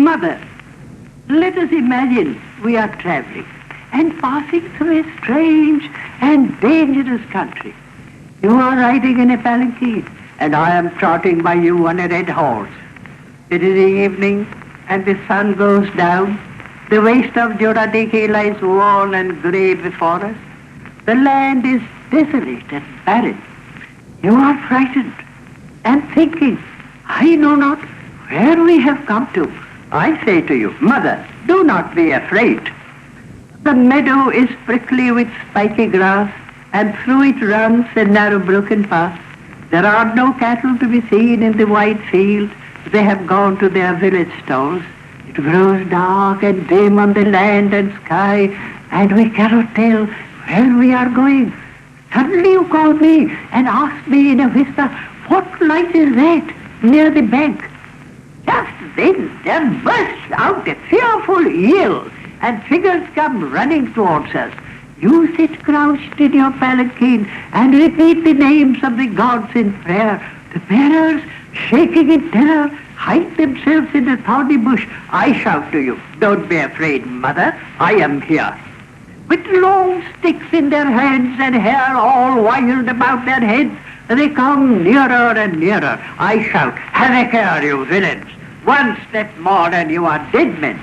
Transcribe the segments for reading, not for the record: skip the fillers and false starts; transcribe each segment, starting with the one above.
Mother, let us imagine we are traveling and passing through a strange and dangerous country. You are riding in a palanquin, and I am trotting by you on a red horse. It is the evening, and the sun goes down. The waste of Joradiki lies worn and grey before us. The land is desolate and barren. You are frightened and thinking, I know not where we have come to. I say to you, Mother, do not be afraid. The meadow is prickly with spiky grass, and through it runs a narrow broken path. There are no cattle to be seen in the wide field. They have gone to their village stalls. It grows dark and dim on the land and sky, and we cannot tell where we are going. Suddenly you call me and ask me in a whisper, what light is that near the bank? Just then there bursts out a fearful yell, and figures come running towards us. You sit crouched in your palanquin and repeat the names of the gods in prayer. The bearers, shaking in terror, hide themselves in the thorny bush. I shout to you, don't be afraid, Mother, I am here. With long sticks in their hands and hair all wild about their heads, they come nearer and nearer. I shout, have a care, you villains. One step more and you are dead men.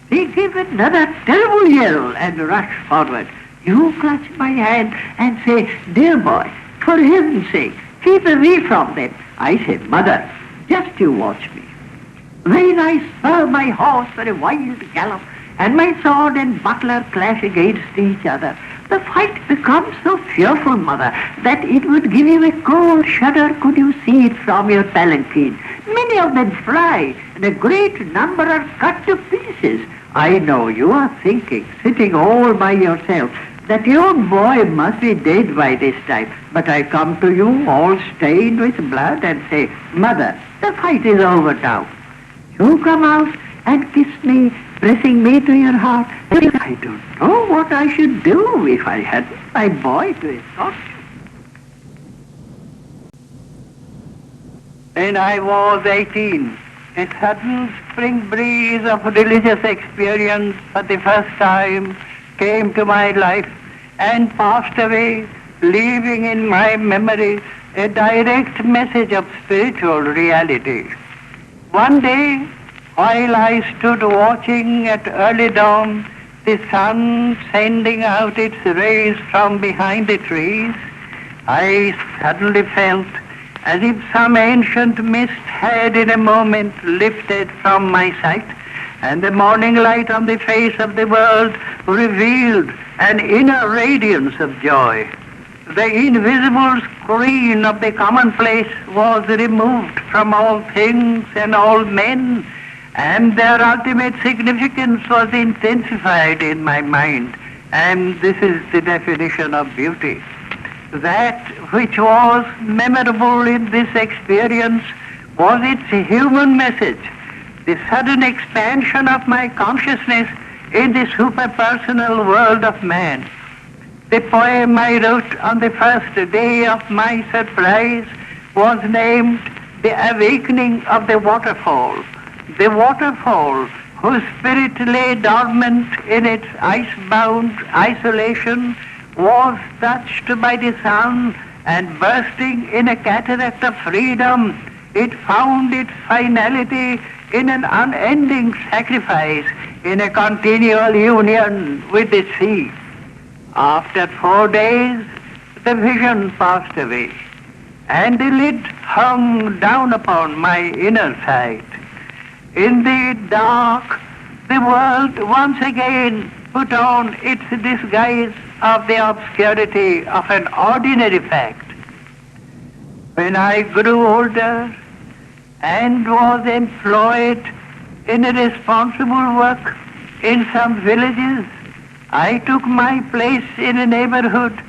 They give another terrible yell and rush forward. You clutch my hand and say, dear boy, for heaven's sake, keep away from them. I say, Mother, just you watch me. Then I spur my horse for a wild gallop, and my sword and buckler clash against each other. The fight becomes so fearful, Mother, that it would give you a cold shudder could you see it from your palanquin. Many of them fly, and a great number are cut to pieces. I know you are thinking, sitting all by yourself, that your boy must be dead by this time. But I come to you all stained with blood and say, Mother, the fight is over now. You come out and kiss me, pressing me to your heart. I don't know what I should do if I had my boy to escort you. When I was 18, a sudden spring breeze of religious experience for the first time came to my life and passed away, leaving in my memory a direct message of spiritual reality. One day, while I stood watching at early dawn, the sun sending out its rays from behind the trees, I suddenly felt as if some ancient mist had in a moment lifted from my sight, and the morning light on the face of the world revealed an inner radiance of joy. The invisible screen of the commonplace was removed from all things and all men, and their ultimate significance was intensified in my mind. And this is the definition of beauty. That which was memorable in this experience was its human message, the sudden expansion of my consciousness in the superpersonal world of man. The poem I wrote on the first day of my surprise was named The Awakening of the Waterfall. The waterfall, whose spirit lay dormant in its ice-bound isolation, was touched by the sun, and bursting in a cataract of freedom, it found its finality in an unending sacrifice, in a continual union with the sea. After 4 days, the vision passed away, and the lid hung down upon my inner sight. In the dark, the world once again put on its disguise of the obscurity of an ordinary fact. When I grew older and was employed in a responsible work in some villages, I took my place in a neighborhood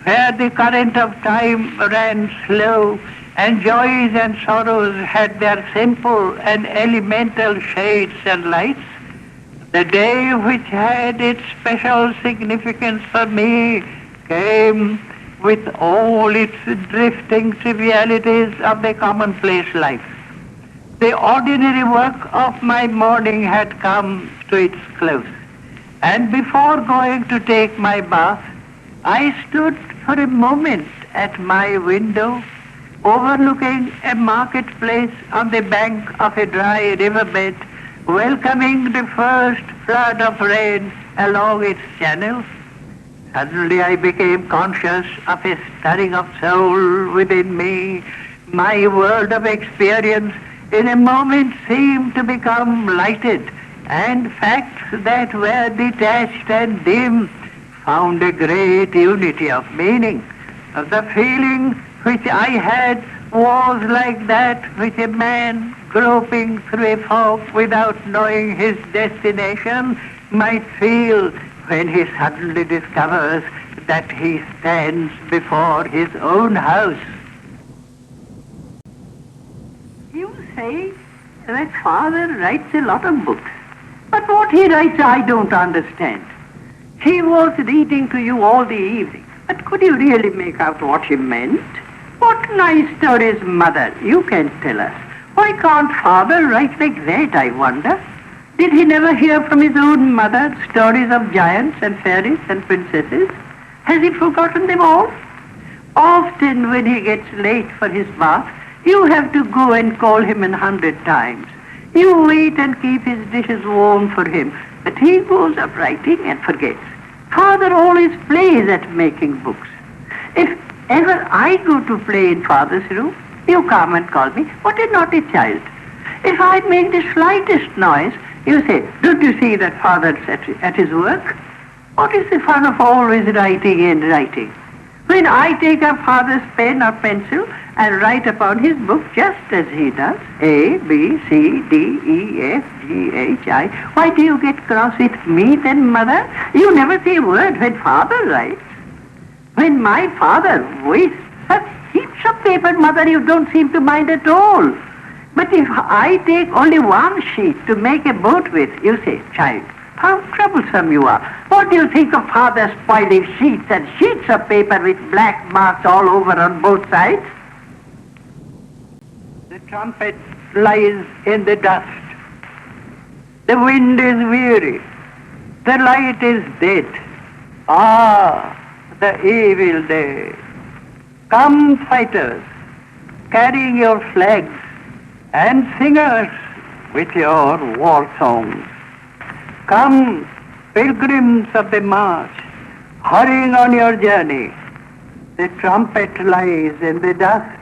where the current of time ran slow, and joys and sorrows had their simple and elemental shades and lights. The day which had its special significance for me came with all its drifting trivialities of the commonplace life. The ordinary work of my morning had come to its close, and before going to take my bath, I stood for a moment at my window, overlooking a marketplace on the bank of a dry riverbed, welcoming the first flood of rain along its channels. Suddenly I became conscious of a stirring of soul within me. My world of experience in a moment seemed to become lighted, and facts that were detached and dim found a great unity of meaning. The feeling which I had was like that which a man groping through a fog without knowing his destination might feel when he suddenly discovers that he stands before his own house. You say that Father writes a lot of books, but what he writes I don't understand. He was reading to you all the evening, but could you really make out what he meant? What nice stories, Mother, you can tell us. Why can't Father write like that, I wonder? Did he never hear from his own mother stories of giants and fairies and princesses? Has he forgotten them all? Often when he gets late for his bath, you have to go and call him 100 times. You wait and keep his dishes warm for him, but he goes up writing and forgets. Father always plays at making books. If ever I go to play in Father's room, you come and call me, what a naughty child. If I make the slightest noise, you say, don't you see that Father's at his work? What is the fun of always writing and writing? When I take up Father's pen or pencil and write upon his book just as he does, A, B, C, D, E, F, G, H, I, why do you get cross with me then, Mother? You never say a word when Father writes. When my father wastes such heaps of paper, Mother, you don't seem to mind at all. But if I take only one sheet to make a boat with, you say, child, how troublesome you are. What do you think of Father spoiling sheets and sheets of paper with black marks all over on both sides? The trumpet lies in the dust. The wind is weary. The light is dead. Ah, the evil day. Come, fighters, carrying your flags, and singers with your war songs. Come, pilgrims of the march, hurrying on your journey. The trumpet lies in the dust,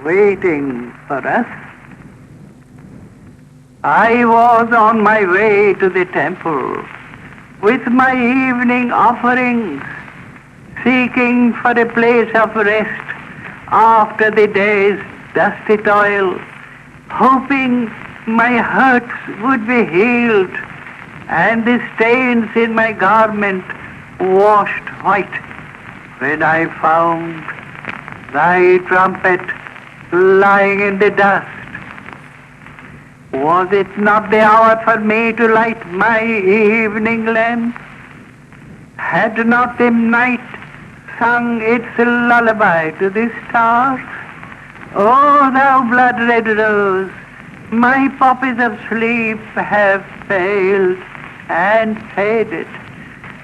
waiting for us. I was on my way to the temple with my evening offerings, seeking for a place of rest after the day's dusty toil, hoping my hurts would be healed and the stains in my garment washed white, when I found thy trumpet lying in the dust. Was it not the hour for me to light my evening lamp? Had not the night sung its lullaby to the stars? O thou blood-red rose, my poppies of sleep have failed and faded.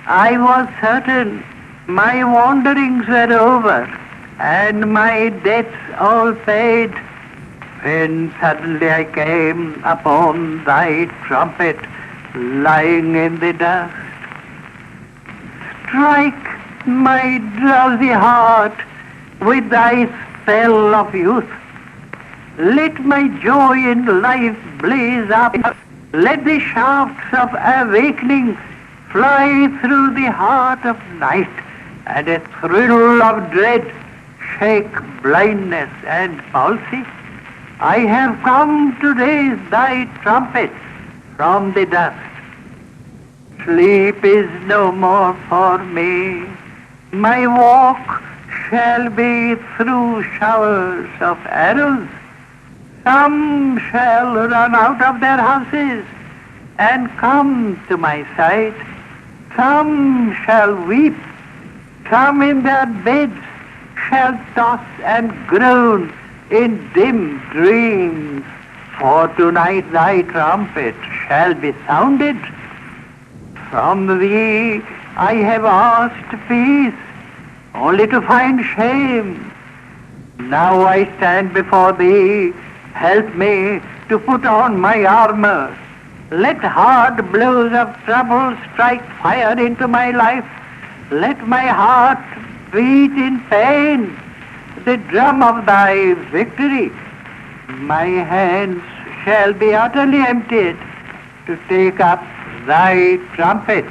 I was certain my wanderings were over and my debts all paid, when suddenly I came upon thy trumpet lying in the dust. Strike my drowsy heart with thy spell of youth. Let my joy in life blaze up. Let the shafts of awakening fly through the heart of night, and a thrill of dread shake blindness and palsy. I have come to raise thy trumpet from the dust. Sleep is no more for me. My walk shall be through showers of arrows. Some shall run out of their houses and come to my sight. Some shall weep. Some in their beds shall toss and groan in dim dreams For tonight thy trumpet shall be sounded. From thee I have asked peace, only to find shame. Now I stand before thee, help me to put on my armor. Let hard blows of trouble strike fire into my life. Let my heart beat in pain, the drum of thy victory. My hands shall be utterly emptied to take up thy trumpet.